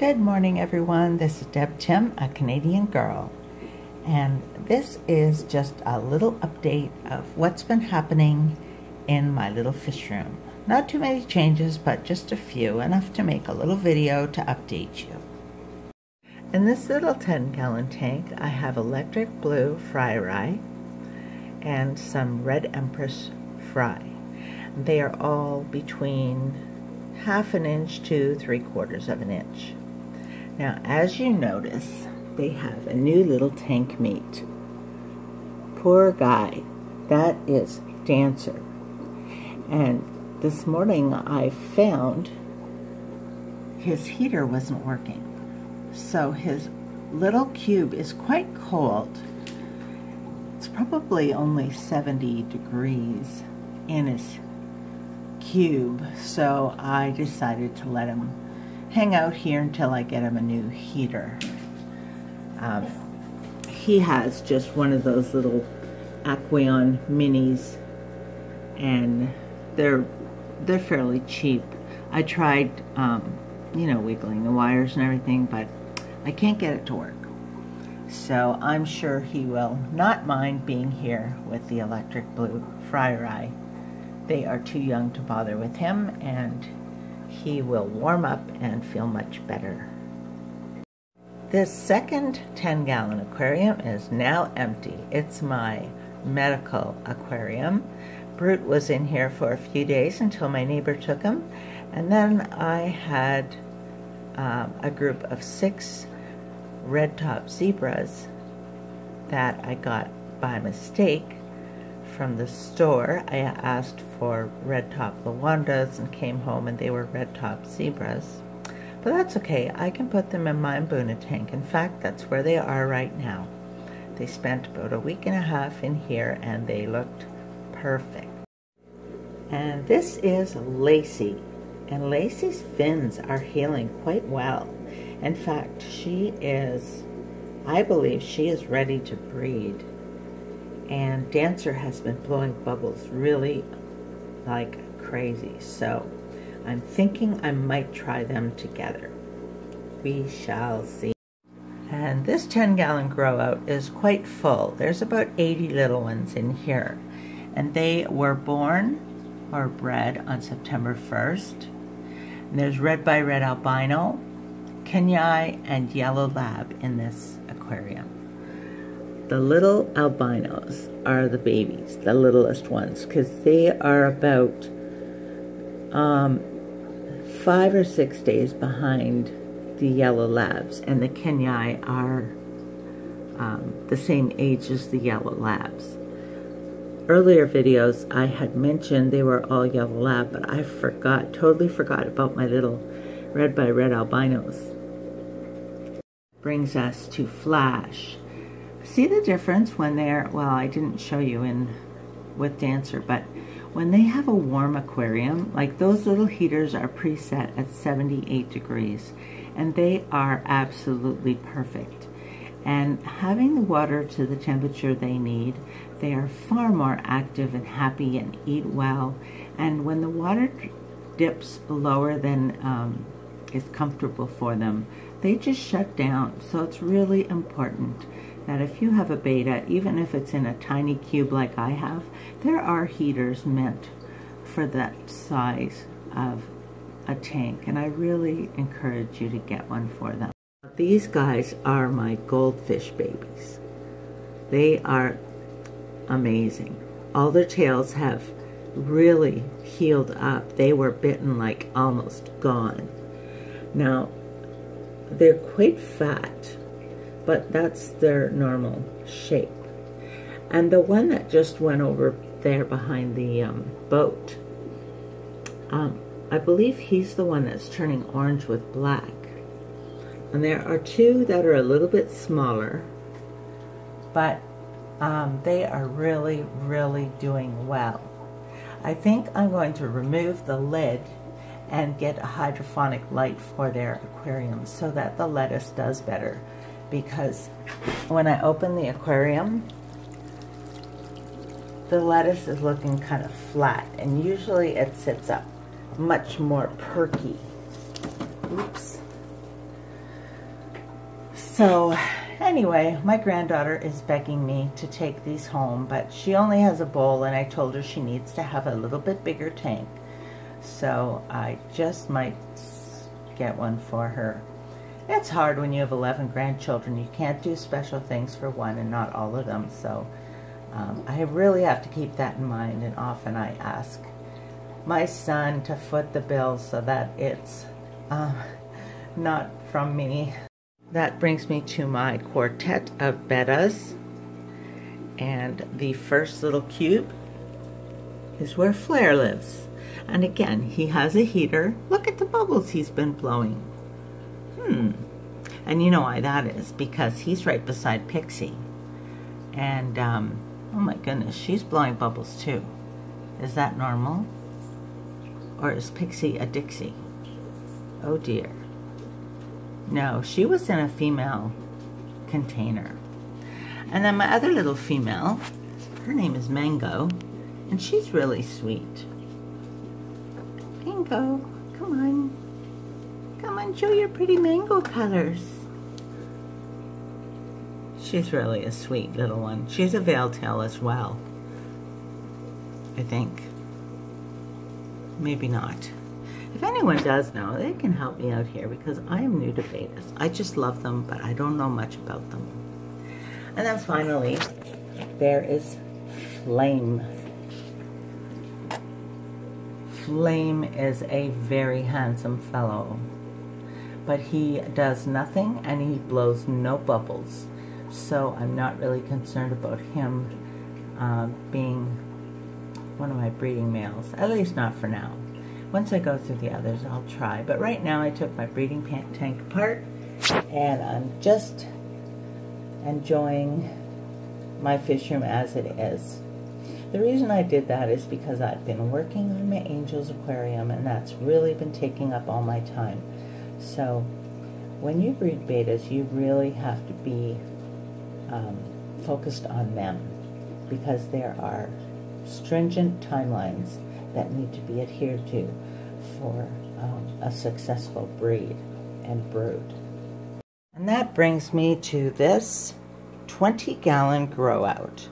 Good morning, everyone. This is Deb Tim, a Canadian girl, and this is just a little update of what's been happening in my little fish room. Not too many changes, but just a few, enough to make a little video to update you. In this little 10-gallon tank, I have electric blue fry rye and some red empress fry. They are all between 1/2 inch to 3/4 of an inch. Now, as you notice, they have a new little tank mate. Poor guy. That is Dancer. And this morning I found his heater wasn't working. So his little cube is quite cold. It's probably only 70 degrees in his cube. So I decided to let him hang out here until I get him a new heater. He has just one of those little Aqueon minis, and they're fairly cheap. I tried, wiggling the wires and everything, but I can't get it to work. So I'm sure he will not mind being here with the electric blue fry rye. They are too young to bother with him, and he will warm up and feel much better. This second 10-gallon aquarium is now empty. It's my medical aquarium. Brute was in here for a few days until my neighbor took him, and then I had a group of 6 red-top zebras that I got by mistake from the store. I asked for red-top Lawandas and came home and they were red-top zebras. But that's okay. I can put them in my Mbuna tank. In fact, that's where they are right now. They spent about a week and a half in here and they looked perfect. And this is Lacey. And Lacey's fins are healing quite well. In fact, I believe she is ready to breed. And Dancer has been blowing bubbles really like crazy, so I'm thinking I might try them together. We shall see. And this 10-gallon grow out is quite full. There's about 80 little ones in here, and they were born or bred on September 1st. And there's red by red albino, Kenai, and yellow lab in this aquarium. The little albinos are the babies, the littlest ones, because they are about 5 or 6 days behind the yellow labs, and the Kenai are the same age as the yellow labs. Earlier videos I had mentioned they were all yellow lab, but I totally forgot about my little red by red albinos. Brings us to Flash. See the difference when they're, well, I didn't show you with Dancer, but when they have a warm aquarium, like those little heaters are preset at 78 degrees, and they are absolutely perfect. And having the water to the temperature they need, they are far more active and happy and eat well. And when the water dips lower than is comfortable for them, they just shut down. So it's really important that if you have a beta, even if it's in a tiny cube like I have, there are heaters meant for that size of a tank, and I really encourage you to get one for them. These guys are my goldfish babies. They are amazing. All their tails have really healed up. They were bitten like almost gone. Now, they're quite fat, but that's their normal shape. And the one that just went over there behind the boat, I believe he's the one that's turning orange with black. And there are 2 that are a little bit smaller, but they are really, really doing well. I think I'm going to remove the lid and get a hydroponic light for their aquarium so that the lettuce does better. Because when I open the aquarium, the lettuce is looking kind of flat, and usually it sits up much more perky. Oops. So anyway, my granddaughter is begging me to take these home, but she only has a bowl, and I told her she needs to have a little bit bigger tank. So I just might get one for her. It's hard when you have 11 grandchildren. You can't do special things for one and not all of them. So I really have to keep that in mind, and often I ask my son to foot the bill so that it's not from me. That brings me to my quartet of Bettas, and the first little cube is where Flair lives. And again, he has a heater. Look at the bubbles he's been blowing. And you know why that is, because he's right beside Pixie. And, oh my goodness, she's blowing bubbles too. Is that normal? Or is Pixie a Dixie? Oh dear. No, she was in a female container. And then my other little female, her name is Mango, and she's really sweet. Mango, come on. Come on, show your pretty mango colors. She's really a sweet little one. She's a veiltail as well, I think. Maybe not. If anyone does know, they can help me out here, because I am new to Bettas. I just love them, but I don't know much about them. And then finally, there is Flame. Flame is a very handsome fellow, but he does nothing and he blows no bubbles. So I'm not really concerned about him being one of my breeding males, at least not for now. Once I go through the others, I'll try. But right now I took my breeding tank apart, and I'm just enjoying my fish room as it is. The reason I did that is because I've been working on my Angels aquarium, and that's really been taking up all my time. So when you breed Bettas, you really have to be focused on them, because there are stringent timelines that need to be adhered to for a successful breed and brood. And that brings me to this 20-gallon grow out.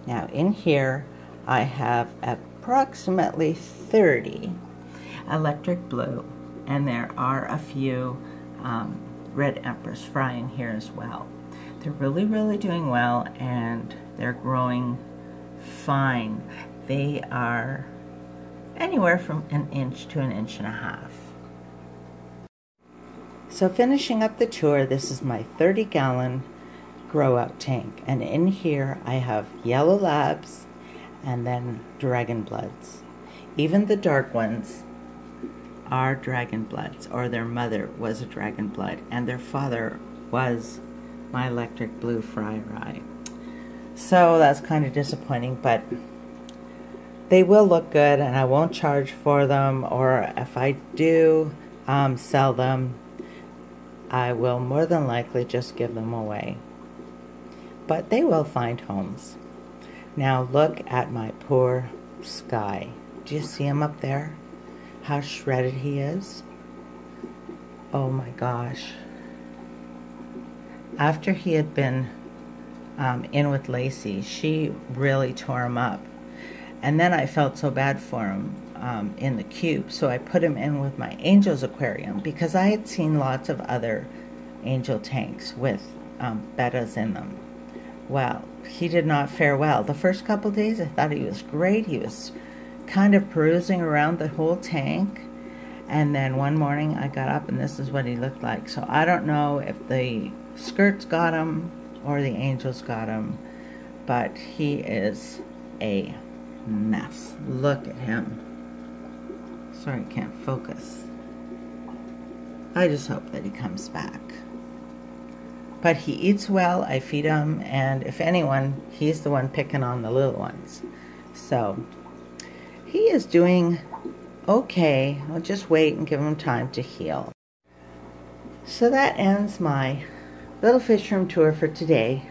Now in here I have approximately 30 electric blue, and there are a few red empress frying here as well. They're really doing well, and they're growing fine. They are anywhere from an inch to an inch and a half. So finishing up the tour, this is my 30-gallon grow out tank, and in here I have yellow labs and then dragon bloods. Even the dark ones are dragon bloods, or their mother was a dragon blood, and their father was my electric blue fry rye. So that's kind of disappointing, but they will look good, and I won't charge for them, or if I do sell them, I will more than likely just give them away. But they will find homes. Now look at my poor Sky. Do you see him up there? How shredded he is. Oh my gosh. After he had been in with Lacey, she really tore him up. And then I felt so bad for him in the cube, so I put him in with my Angels aquarium, because I had seen lots of other angel tanks with Bettas in them. Well, he did not fare well. The first couple days I thought he was great. He was kind of perusing around the whole tank, and then one morning I got up and this is what he looked like. So I don't know if the skirts got him or the angels got him, but he is a mess. Look at him. Sorry, I can't focus. I just hope that he comes back. But he eats well, I feed him, and if anyone, he's the one picking on the little ones. So he is doing okay. I'll just wait and give him time to heal. So that ends my little fish room tour for today.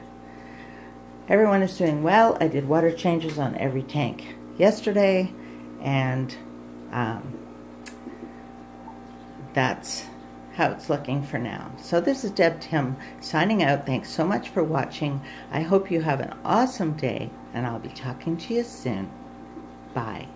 Everyone is doing well. I did water changes on every tank yesterday, and that's how it's looking for now. So this is Deb Tim signing out. Thanks so much for watching. I hope you have an awesome day, and I'll be talking to you soon. Bye.